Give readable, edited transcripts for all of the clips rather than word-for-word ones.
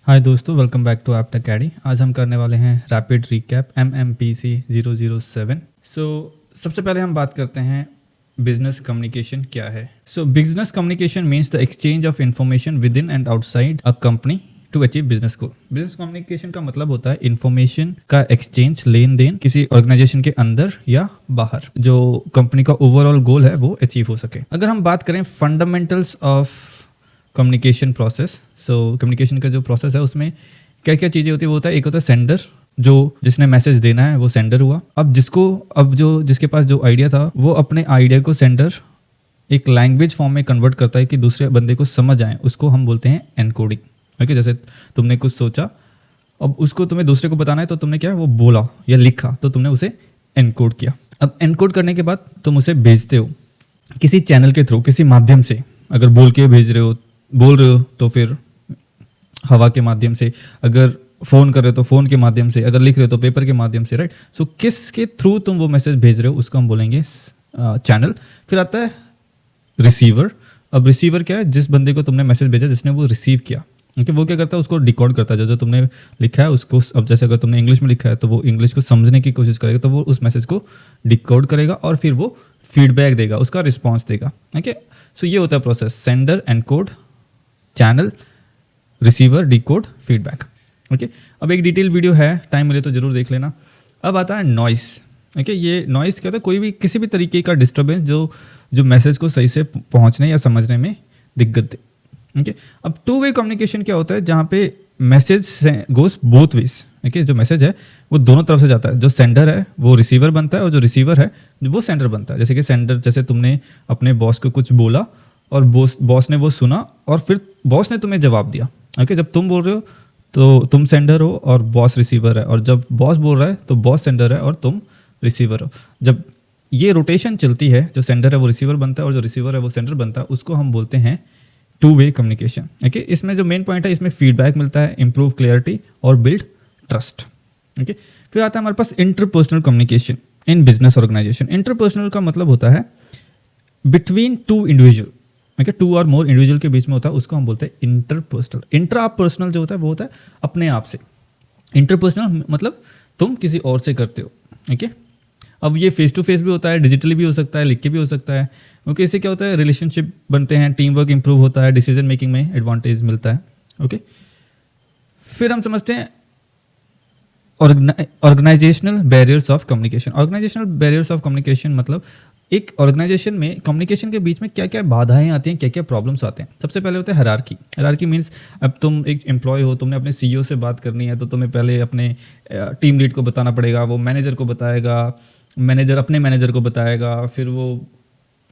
हाय दोस्तों, welcome back to Apt academy. आज हम करने वाले हैं रैपिड रिकैप MMPC 007। सबसे पहले हम बात करते हैं बिजनेस कम्युनिकेशन क्या है। Business communication means the exchange of information within and outside a company to achieve business goal. Business communication का मतलब होता है इन्फॉर्मेशन का एक्सचेंज, लेन देन किसी ऑर्गेनाइजेशन के अंदर या बाहर, जो कंपनी का ओवरऑल गोल है वो अचीव हो सके। अगर हम बात करें fundamentals of communication process, communication का जो प्रोसेस है उसमें क्या क्या चीज़ें होती है वो होता है। एक होता है सेंडर, जो जिसने मैसेज देना है वो सेंडर हुआ। अब जिसके पास जो आइडिया था वो अपने आइडिया को सेंडर एक लैंग्वेज फॉर्म में कन्वर्ट करता है कि दूसरे बंदे को समझ आए, उसको हम बोलते हैं एनकोडिंग। ओके, जैसे तुमने कुछ सोचा, अब उसको तुम्हें दूसरे को बताना है तो तुमने क्या है वो बोला या लिखा, तो तुमने उसे एनकोड किया। अब एनकोड करने के बाद तुम उसे भेजते हो किसी चैनल के थ्रू, किसी माध्यम से। अगर बोल रहे हो तो फिर हवा के माध्यम से, अगर फ़ोन कर रहे हो तो फ़ोन के माध्यम से, अगर लिख रहे हो तो पेपर के माध्यम से, राइट। किसके थ्रू तुम वो मैसेज भेज रहे हो उसको हम बोलेंगे चैनल। फिर आता है रिसीवर। अब रिसीवर क्या है? जिस बंदे को तुमने मैसेज भेजा, जिसने वो रिसीव किया, ओके, वो क्या करता है उसको डिकोड करता है। जो तुमने लिखा है उसको, अब जैसे अगर तुमने इंग्लिश में लिखा है तो वो इंग्लिश को समझने की कोशिश करेगा, तो वो उस मैसेज को डिकोड करेगा और फिर वो फीडबैक देगा, उसका रिस्पॉन्स देगा। ओके, ये होता है process: sender, encode, channel, receiver, decode, feedback. Okay, अब एक डिटेल वीडियो है, टाइम मिले तो जरूर देख लेना। अब आता है नॉइस। ओके, ये नॉइस क्या होता है? कोई भी किसी भी तरीके का डिस्टर्बेंस जो मैसेज को सही से पहुंचने या समझने में दिक्कत दे। ओके, अब टू वे कम्युनिकेशन क्या होता है? जहाँ पे मैसेज गोस बोथ वेज। ओके, जो मैसेज है वो दोनों तरफ से जाता है। जो सेंडर है वो रिसीवर बनता है और जो रिसीवर है वो सेंडर बनता है। जैसे कि सेंडर, जैसे तुमने अपने बॉस को कुछ बोला और बॉस ने वो सुना और फिर बॉस ने तुम्हें जवाब दिया। ओके, जब तुम बोल रहे हो तो तुम सेंडर हो और बॉस रिसीवर है, और जब बॉस बोल रहा है तो बॉस सेंडर है और तुम रिसीवर हो। जब ये रोटेशन चलती है, जो सेंडर है वो रिसीवर बनता है और जो रिसीवर है वो सेंडर बनता है, उसको हम बोलते हैं टू वे कम्युनिकेशन। ओके, इसमें जो मेन पॉइंट है, इसमें फीडबैक मिलता है, इंप्रूव क्लियरिटी और बिल्ड ट्रस्ट। ओके, फिर आता है हमारे पास interpersonal communication in business organisation. Interpersonal का मतलब होता है between two individual. Okay, two or more individual के बीच में होता है, उसको हम बोलते हैं इंटरपर्सनल। इंट्रापर्सनल जो होता है वो होता है अपने आप से। इंटरपर्सनल मतलब तुम किसी और से करते हो। ओके, अब ये फेस टू फेस भी होता है, डिजिटली भी हो सकता है, लिख के भी हो सकता है। ओके, इससे क्या होता है? रिलेशनशिप बनते हैं, टीम वर्क इंप्रूव होता है, डिसीजन मेकिंग में एडवांटेज मिलता है। ओके, फिर हम समझते हैं organisational barriers of communication. Organisational barriers of communication मतलब एक ऑर्गेनाइजेशन में कम्युनिकेशन के बीच में क्या क्या बाधाएं आती हैं, क्या क्या प्रॉब्लम्स आते हैं। सबसे पहले होता है हायरार्की। हायरार्की मीन्स अब तुम एक एम्प्लॉय हो, तुमने अपने CEO से बात करनी है, तो तुम्हें पहले अपने टीम लीड को बताना पड़ेगा, वो मैनेजर को बताएगा, मैनेजर अपने मैनेजर को बताएगा, फिर वो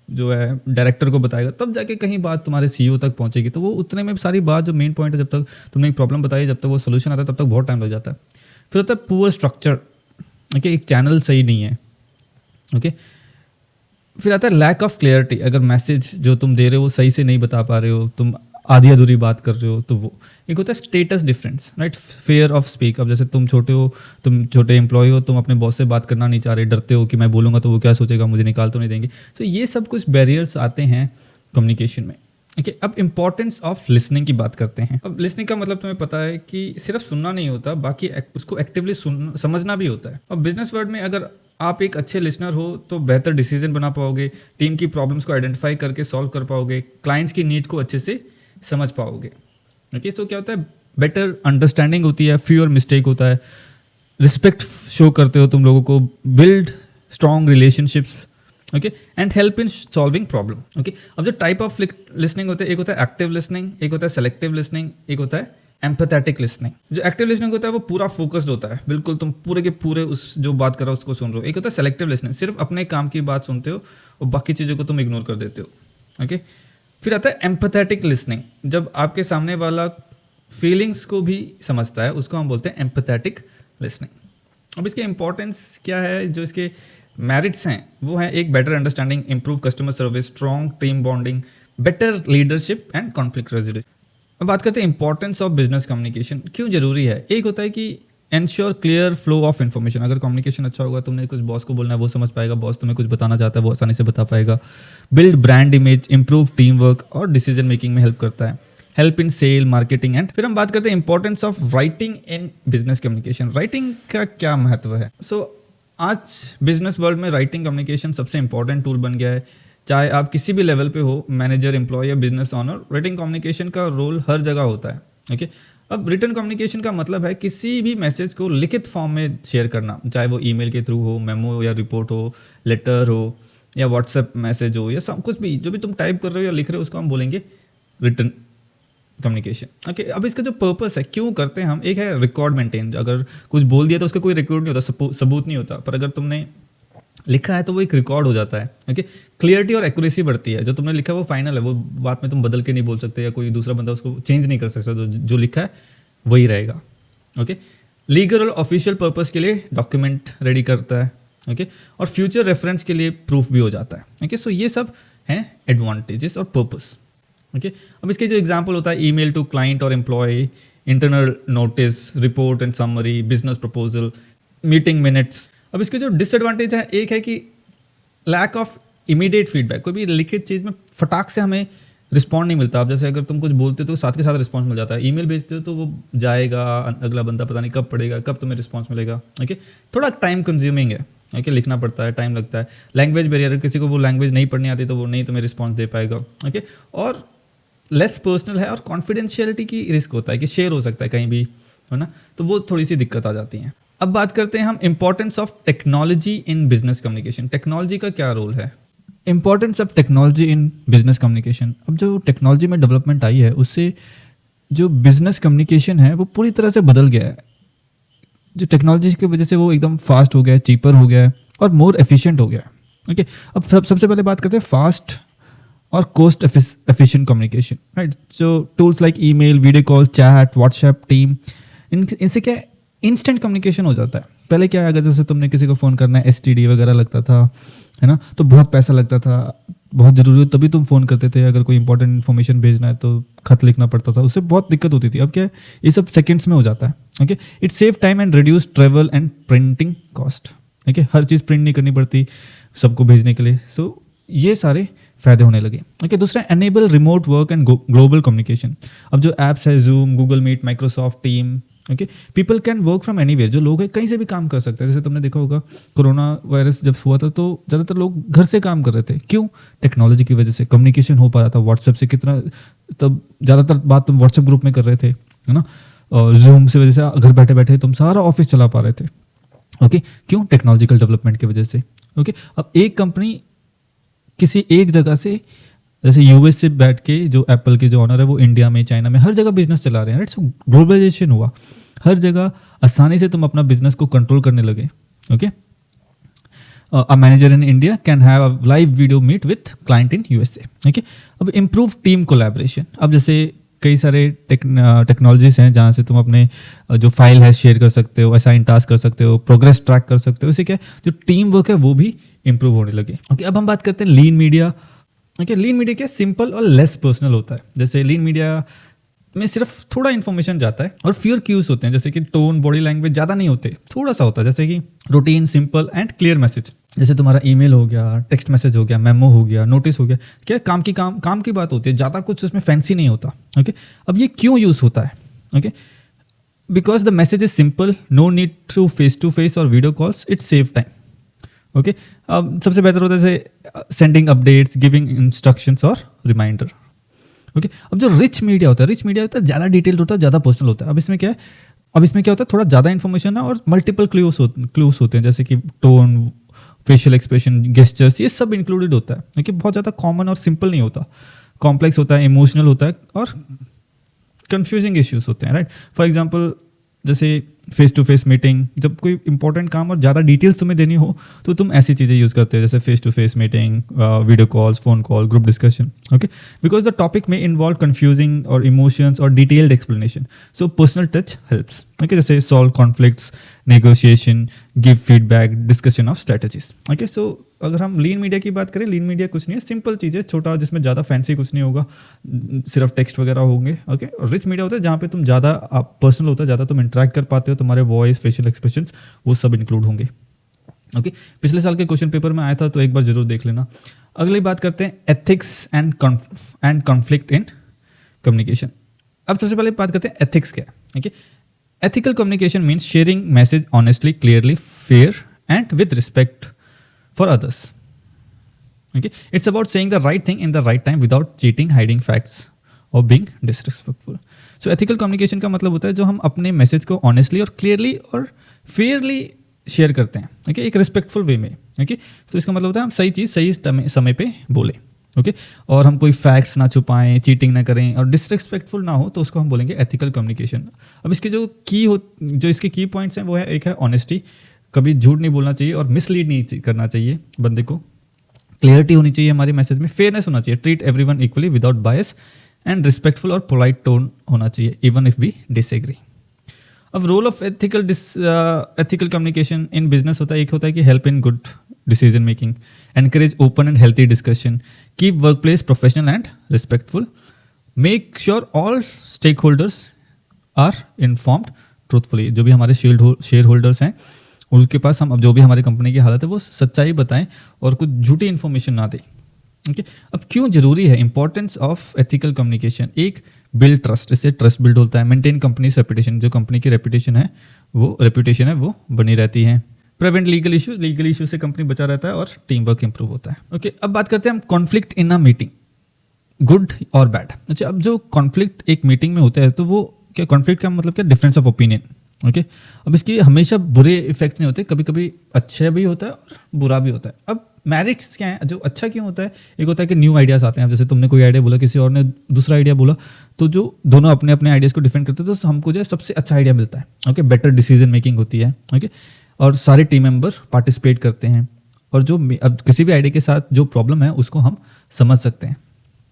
जो है डायरेक्टर को बताएगा, तब जाके कहीं बात तुम्हारे CEO तक पहुंचेगी। तो वो उतने में सारी बात, जो मेन पॉइंट है, जब तक तुमने एक प्रॉब्लम बताई, जब तक वो सोल्यूशन आता है, तब तक बहुत टाइम लग जाता है। फिर होता है पुअर स्ट्रक्चर। ओके, एक चैनल सही नहीं है। ओके, फिर आता है लैक ऑफ क्लियरिटी। अगर मैसेज जो तुम दे रहे हो सही से नहीं बता पा रहे हो, तुम आधी अधूरी बात कर रहे हो, तो वो एक होता है status difference, right. Fair of speak. अब जैसे तुम छोटे एम्प्लॉय हो, तुम अपने बॉस से बात करना नहीं चाह रहे, डरते हो कि मैं बोलूँगा तो वो क्या सोचेगा, मुझे निकाल तो नहीं देंगे। ये सब कुछ बैरियर्स आते हैं कम्युनिकेशन में। ओके, अब इंपॉर्टेंस ऑफ लिसनिंग की बात करते हैं। अब लिसनिंग का मतलब तुम्हें पता है कि सिर्फ सुनना नहीं होता, बाकी उसको एक्टिवली समझना भी होता है। अब बिजनेस वर्ल्ड में अगर आप एक अच्छे लिसनर हो तो बेहतर डिसीजन बना पाओगे, टीम की प्रॉब्लम्स को आइडेंटिफाई करके सॉल्व कर पाओगे, क्लाइंट्स की नीड को अच्छे से समझ पाओगे। ओके, क्या होता है? बेटर अंडरस्टैंडिंग होती है, फ्यूअर मिस्टेक होता है, रिस्पेक्ट शो करते हो तुम लोगों को, build strong relationships. Okay, and help in solving problem. Okay, अब जो टाइप ऑफ लिसनिंग होते हैं, एक होता है एक्टिव लिसनिंग, एक होता है सेलेक्टिव लिसनिंग, एक होता है एम्पैथेटिक लिसनिंग। जो एक्टिव लिसनिंग होता है वो पूरा फोकस्ड होता है, बिल्कुल तुम पूरे के पूरे उस जो बात कर रहा हो उसको सुन रहे हो। एक होता है सेलेक्टिव लिसनिंग, सिर्फ अपने काम की बात सुनते हो और बाकी चीज़ों को तुम इग्नोर कर देते हो। ओके, फिर आता है एम्पैथेटिक लिसनिंग, जब आपके सामने वाला फीलिंग्स को भी समझता है, उसको हम बोलते हैं एम्पैथेटिक लिसनिंग। अब इसके इंपॉर्टेंस क्या है? जो इसके मेरिट्स हैं वो है एक better understanding, improve customer service, strong team bonding, better leadership and conflict resolution. अब बात करते हैं इंपॉर्टेंस ऑफ बिजनेस कम्युनिकेशन, क्यों जरूरी है। एक होता है कि ensure clear flow of information. अगर कम्युनिकेशन अच्छा होगा, तुमने कुछ बॉस को बोलना है वो समझ पाएगा, बॉस तुम्हें कुछ बताना चाहता है वो आसानी से बता पाएगा। Build brand image, improve team work और डिसीजन मेकिंग में हेल्प करता है। Help in sale, marketing and फिर हम बात करते हैं importance of writing in business communication. Writing का क्या महत्व है? आज बिजनेस वर्ल्ड में राइटिंग कम्युनिकेशन सबसे इंपॉर्टेंट टूल बन गया है। चाहे आप किसी भी लेवल पे हो, मैनेजर, एम्प्लॉय या बिजनेस ऑनर, राइटिंग कम्युनिकेशन का रोल हर जगह होता है। ओके, अब रिटन कम्युनिकेशन का मतलब है किसी भी मैसेज को लिखित फॉर्म में शेयर करना, चाहे वो ईमेल के थ्रू हो, मेमो या रिपोर्ट हो, लेटर हो या व्हाट्सएप मैसेज हो या सब कुछ भी, जो भी तुम टाइप कर रहे हो या लिख रहे हो उसको हम बोलेंगे रिटन कम्युनिकेशन। ओके, अब इसका जो पर्पस है, क्यों करते हैं हम, एक है रिकॉर्ड मेंटेन। अगर कुछ बोल दिया तो उसका कोई रिकॉर्ड नहीं होता, सबूत नहीं होता, पर अगर तुमने लिखा है तो वो एक रिकॉर्ड हो जाता है। ओके, क्लियरिटी और एक्यूरेसी बढ़ती है। जो तुमने लिखा है वो फाइनल है, वो बात में तुम बदल के नहीं बोल सकते या कोई दूसरा बंदा उसको चेंज नहीं कर सकता। जो लिखा है वही रहेगा। ओके, लीगल और ऑफिशियल पर्पस के लिए डॉक्यूमेंट रेडी करता है। ओके, और फ्यूचर रेफरेंस के लिए प्रूफ भी हो जाता है। ओके, सो ये सब हैं एडवांटेजेस और पर्पस। ओके, अब इसके जो एग्जांपल होता है, ईमेल टू क्लाइंट और employ, internal notice, report and summary, business proposal, meeting minutes. अब इसके जो डिसएडवांटेज है, एक है कि लैक ऑफ इमीडिएट फीडबैक। कोई भी लिखित चीज़ में फटाक से हमें रिस्पॉन्ड नहीं मिलता। अब जैसे अगर तुम कुछ बोलते हो तो साथ के साथ रिस्पॉन्स मिल जाता है, ईमेल भेजते हो तो वो जाएगा, अगला बंदा पता नहीं कब पढ़ेगा, कब तुम्हें रिस्पॉन्स मिलेगा। ओके, थोड़ा टाइम कंज्यूमिंग है। ओके, लिखना पड़ता है, टाइम लगता है। लैंग्वेज बैरियर, किसी को वो लैंग्वेज नहीं पढ़नी आती तो वो नहीं तुम्हें रिस्पॉन्स दे पाएगा। ओके, और लेस पर्सनल है और कॉन्फिडेंशियलिटी की रिस्क होता है कि शेयर हो सकता है कहीं भी, है ना, तो वो थोड़ी सी दिक्कत आ जाती है। अब बात करते हैं हम importance of technology in business communication. Technology का क्या रोल है? Importance of technology in business communication. अब जो टेक्नोलॉजी में डेवलपमेंट आई है उससे जो बिजनेस कम्युनिकेशन है वो पूरी तरह से बदल गया है। जो टेक्नोलॉजी की वजह से वो एकदम फास्ट हो गया है, चीपर हो गया है और मोर एफिशिएंट हो गया है। ओके, अब सबसे पहले बात करते हैं फास्ट और कोस्ट एफिशिएंट कम्युनिकेशन, राइट। जो tools like email, video call, chat, WhatsApp, team, इनसे क्या इंस्टेंट कम्युनिकेशन हो जाता है। पहले क्या है, अगर जैसे तुमने किसी को फ़ोन करना है, STD वगैरह लगता था, है ना, तो बहुत पैसा लगता था, बहुत ज़रूरी हो तभी तुम फ़ोन करते थे। अगर कोई इंपॉर्टेंट इन्फॉर्मेशन भेजना है तो खत लिखना पड़ता था, उससे बहुत दिक्कत होती थी। अब क्या है, ये सब सेकेंड्स में हो जाता है। Okay, it save time and reduce travel and printing cost. Okay, her cheese print नहीं करनी पड़ती सबको भेजने के लिए। सो ये सारे फ़ायदे होने लगे। ओके, दूसरा enable remote work and global communication. अब जो ऐप्स है, Zoom, Google Meet, Microsoft Team, okay, people can work from anywhere. जो लोग हैं कहीं से भी काम कर सकते हैं। जैसे तुमने देखा होगा कोरोना वायरस जब हुआ था तो ज़्यादातर लोग घर से काम कर रहे थे। क्यों? टेक्नोलॉजी की वजह से कम्युनिकेशन हो पा रहा था। व्हाट्सएप से कितना, तब ज़्यादातर बात तुम व्हाट्सएप ग्रुप में कर रहे थे, है ना, और जूम से वजह से घर बैठे बैठे तुम सारा ऑफिस चला पा रहे थे। ओके, क्यों? टेक्नोलॉजिकल डेवलपमेंट की वजह से। ओके, अब एक कंपनी किसी एक जगह से, जैसे यूएस से बैठ के जो एप्पल के जो ऑनर है वो इंडिया में, चाइना में, हर जगह बिजनेस चला रहे हैं, राइट। सो ग्लोबलाइजेशन हुआ, हर जगह आसानी से तुम अपना बिजनेस को कंट्रोल करने लगे। Okay, a manager in India can have a live video meet with client in USA। Okay, अब इम्प्रूव टीम कोलैबोरेशन। अब जैसे कई सारे टेक्नोलॉजीज हैं जहाँ से तुम अपने जो फाइल है शेयर कर सकते हो, असाइन टास्क कर सकते हो, प्रोग्रेस ट्रैक कर सकते हो। इससे क्या है, जो टीम वर्क है वो भी इंप्रूव होने लगे। ओके, अब हम बात करते हैं लीन मीडिया। ओके, लीन मीडिया क्या, सिंपल और लेस पर्सनल होता है। जैसे लीन मीडिया में सिर्फ थोड़ा इन्फॉर्मेशन जाता है और फ्यूअर क्यूज होते हैं, जैसे कि टोन, बॉडी लैंग्वेज ज़्यादा नहीं होते, थोड़ा सा होता है। जैसे कि routine, simple and clear message. जैसे तुम्हारा ईमेल हो गया, टेक्स्ट मैसेज हो गया, मेमो हो गया, नोटिस हो गया, क्या काम की बात होती है, ज़्यादा कुछ उसमें फैंसी नहीं होता। ओके, अब ये क्यों यूज़ होता है? Okay, because the message is simple, no need to face or video calls, it save time. Okay, अब सबसे बेहतर होता है जैसे सेंडिंग अपडेट्स, गिविंग इंस्ट्रक्शंस और रिमाइंडर। ओके, अब जो रिच मीडिया होता है ज़्यादा डिटेल्ड होता है, ज़्यादा पर्सनल होता है। अब इसमें क्या होता है, थोड़ा ज़्यादा इन्फॉर्मेशन है और मल्टीपल क्लूज होते हैं, जैसे कि टोन, फेशियल एक्सप्रेशन, गेस्चर्स, ये सब इंक्लूडेड होता है। ओके, बहुत ज़्यादा कॉमन और सिंपल नहीं होता, कॉम्प्लेक्स होता है, इमोशनल होता है और कंफ्यूजिंग इश्यूज होते हैं, राइट। फॉर एग्जांपल जैसे फेस टू फेस मीटिंग, जब कोई इंपॉर्टेंट काम और ज़्यादा डिटेल्स तुम्हें देनी हो तो तुम ऐसी चीज़ें यूज़ करते हो, जैसे face to face meeting, video calls, phone call, group discussion. Okay, because the topic में इन्वॉल्व कन्फ्यूजिंग और इमोशंस और detailed explanation, so personal touch helps. Okay, जैसे solve conflicts, negotiation, give feedback, discussion of strategies. Okay, so अगर हम लीन media की बात करें, लीन media कुछ नहीं है, सिंपल चीज़ है, छोटा, जिसमें ज़्यादा फैंसी कुछ नहीं होगा, सिर्फ टेक्स्ट वगैरह होंगे। ओके, और रिच मीडिया होता है जहाँ पे तुम ज़्यादा पर्सनल होता है, ज़्यादा तुम इंटरेक्ट कर पाते हो, तुम्हारे वॉइस, फेशियल एक्सप्रेशंस, वो सब इंक्लूड होंगे। ओके, पिछले साल के क्वेश्चन पेपर में आया था तो एक बार जरूर देख लेना। अगली बात करते हैं ethics and conflict in communication. अब सबसे पहले बात करते हैं एथिक्स क्या है। Okay, ethical communication means sharing message honestly, clearly, fair and with respect for others. Okay, it's about saying the right thing in the right time without cheating, hiding facts और being disrespectful. सो ethical communication का मतलब होता है जो हम अपने message को honestly और क्लियरली और फेयरली शेयर करते हैं। ओके, एक रिस्पेक्टफुल वे में। ओके, तो इसका मतलब होता है हम सही चीज़ सही समय पे बोलें। ओके, और हम कोई फैक्ट्स ना छुपाएं, चीटिंग ना करें और डिसरिस्पेक्टफुल ना हो, तो उसको हम बोलेंगे एथिकल कम्युनिकेशन। अब इसके जो इसके की पॉइंट्स हैं वो है, एक है ऑनेस्टी, कभी झूठ नहीं बोलना चाहिए और मिसलीड नहीं करना चाहिए बंदे को। क्लियरिटी होनी चाहिए हमारे मैसेज में, फेयरनेस होना चाहिए, treat everyone equally without bias and respectful और पोलाइट टोन होना चाहिए इवन इफ वी डिसएग्री। अब role of ethical communication in business होता है, एक होता है कि help in good decision making, encourage open and healthy discussion, keep workplace professional and respectful, make sure all stakeholders are informed truthfully. जो भी हमारे शेयर होल्डर्स हैं उनके पास हम अब जो भी हमारी कंपनी की हालत है वो सच्चाई बताएं और कुछ झूठी इन्फॉर्मेशन ना दें। ओके, अब क्यों जरूरी है इंपॉर्टेंस ऑफ एथिकल कम्युनिकेशन? एक, बिल्ड ट्रस्ट, इससे ट्रस्ट बिल्ड होता है। मेंटेन कंपनी रेपुटेशन, जो कंपनी की रेपुटेशन है वो बनी रहती है। प्रिवेंट लीगल इशू से कंपनी बचा रहता है और टीम वर्क इंप्रूव होता है। ओके, अब बात करते हैं हम conflict in a meeting, good और बैड। अच्छा, अब जो कॉन्फ्लिक्ट एक मीटिंग में होता है तो वो क्या, कॉन्फ्लिक्ट का मतलब क्या, डिफरेंस ऑफ ओपिनियन। ओके, अब इसके हमेशा बुरे इफेक्ट नहीं होते, कभी कभी अच्छा भी होता है और बुरा भी होता है। अब मैरिट्स क्या है, जो अच्छा क्यों होता है? एक होता है कि न्यू आइडियाज़ आते हैं। जैसे तुमने कोई आइडिया बोला, किसी और ने दूसरा आइडिया बोला, तो जो दोनों अपने अपने आइडियाज़ को डिफेंड करते हैं तो हमको जो है सबसे अच्छा आइडिया मिलता है। ओके, बेटर डिसीजन मेकिंग होती है। ओके, और सारे टीम मेंबर पार्टिसिपेट करते हैं और जो अब किसी भी आइडिया के साथ जो प्रॉब्लम है उसको हम समझ सकते हैं।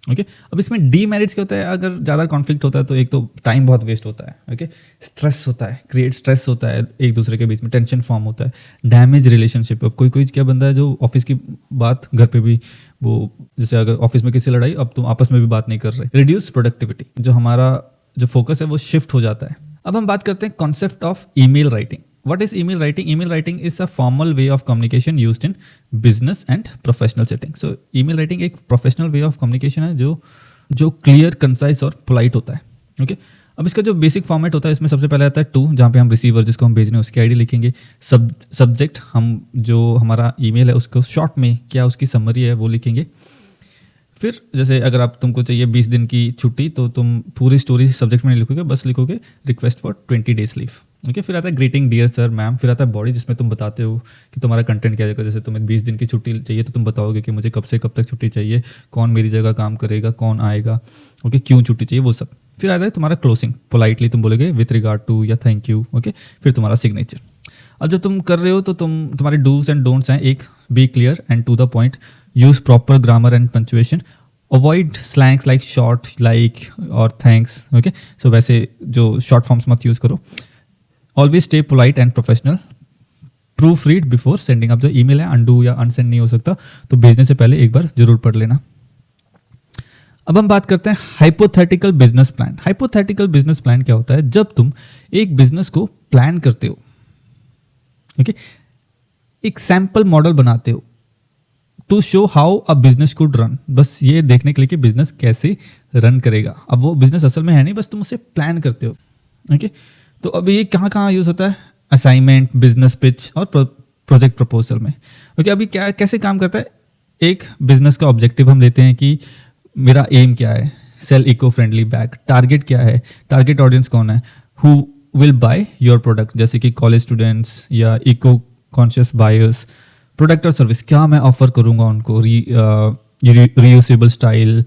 ओके, अब इसमें डीमेरिट्स क्या होता है? अगर ज़्यादा कॉन्फ्लिक्ट होता है तो एक तो टाइम बहुत वेस्ट होता है। ओके, स्ट्रेस होता है, क्रिएट स्ट्रेस होता है, एक दूसरे के बीच में टेंशन फॉर्म होता है, डैमेज रिलेशनशिप। अब कोई क्या बंदा है जो ऑफिस की बात घर पे भी वो, जैसे अगर ऑफिस में किसी लड़ाई, अब तुम आपस में भी बात नहीं कर रहे। रिड्यूस प्रोडक्टिविटी, जो हमारा जो फोकस है वो शिफ्ट हो जाता है। अब हम बात करते हैं concept of email writing. What is email writing? Email writing is a formal way of communication used in business and professional setting. So email writing एक professional way of communication है जो clear, concise और polite होता है। Okay? अब इसका जो basic format होता है, इसमें सबसे पहले आता है टू, जहाँ पे हम रिसीवर जिसको हम भेज रहे हैं उसकी आईडी लिखेंगे। सब्जेक्ट, हम जो हमारा ईमेल है उसको शॉर्ट में क्या उसकी समरी है वो लिखेंगे। फिर जैसे अगर तुमको चाहिए 20 दिन की छुट्टी, तो तुम पूरी स्टोरी सब्जेक्ट में नहीं लिखोगे, बस लिखोगे request for 20 days leave. Okay, फिर आता है ग्रीटिंग डियर सर मैम। फिर आता है बॉडी, जिसमें तुम बताते हो कि तुम्हारा कंटेंट क्या है। जैसे तुम्हें 20 दिन की छुट्टी चाहिए तो तुम बताओगे कि मुझे कब से कब तक छुट्टी चाहिए, कौन मेरी जगह काम करेगा, कौन आएगा, ओके, क्यों छुट्टी चाहिए, वो सब। फिर आता है तुम्हारा क्लोजिंग, पोलाइटली तुम बोलोगे विथ रिगार्ड टू या थैंक यू। ओके, फिर तुम्हारा सिग्नेचर। अब जब तुम कर रहे हो तो तुम्हारे डूज एंड डोंट्स हैं। एक, be clear and to the point, use proper grammar and punctuation, avoid slangs like short, like और थैंक्स। ओके, सो वैसे जो शॉर्ट फॉर्म्स मत यूज़ करो। Always stay polite and professional, proofread before sending. अब जो email है undo या unsent नहीं हो सकता, तो भेजने से पहले एक बार जरूर पढ़ लेना। अब हम बात करते हैं hypothetical business plan. Hypothetical business plan क्या होता है? जब तुम एक बिजनेस को प्लान करते हो, ओके, एक सैंपल मॉडल बनाते हो to show how a business could run, बस ये देखने के लिए कि बिजनेस कैसे रन करेगा। अब वो बिजनेस असल में है नहीं, बस तुम उसे प्लान करते हो। ओके, तो अब ये कहाँ यूज़ होता है? असाइनमेंट, बिजनेस पिच और प्रोजेक्ट प्रपोजल में। ओके, अभी क्या कैसे काम करता है? एक बिजनेस का ऑब्जेक्टिव हम लेते हैं कि मेरा एम क्या है, sell eco friendly bag. Target क्या है, टारगेट ऑडियंस कौन है, who will buy your product, जैसे कि कॉलेज स्टूडेंट्स या इको कॉन्शियस बायर्स। प्रोडक्ट और सर्विस, क्या मैं ऑफर करूँगा उनको, रीयूसेबल स्टाइल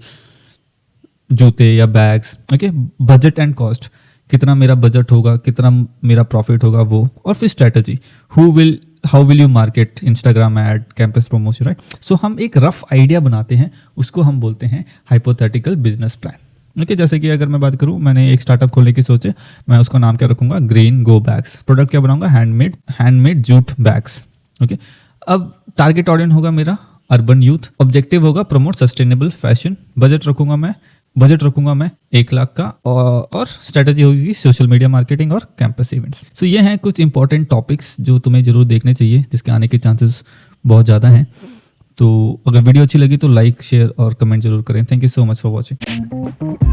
जूते या bags. Okay, budget and cost, कितना मेरा बजट होगा, कितना मेरा प्रॉफिट होगा वो। और फिर strategy, how will you market, Instagram ad, campus promotion, right. So हम एक रफ आइडिया बनाते हैं, उसको हम बोलते हैं हाइपोथेटिकल बिजनेस प्लान। ओके, जैसे कि अगर मैं बात करूँ, मैंने एक स्टार्टअप खोलने की सोचे, मैं उसका नाम क्या रखूँगा, ग्रीन गो बैग्स। प्रोडक्ट क्या बनाऊंगा, हैंडमेड जूट बैग्स। ओके, अब टारगेट ऑडियंस होगा मेरा अर्बन यूथ। ऑब्जेक्टिव होगा प्रमोट सस्टेनेबल फैशन। बजट रखूंगा मैं 1 लाख का, और स्ट्रेटजी होगी सोशल मीडिया मार्केटिंग और कैंपस इवेंट्स। सो ये हैं कुछ इंपॉर्टेंट टॉपिक्स जो तुम्हें जरूर देखने चाहिए, जिसके आने के चांसेस बहुत ज़्यादा हैं। तो अगर वीडियो अच्छी लगी तो लाइक, शेयर और कमेंट जरूर करें। Thank you so much for watching.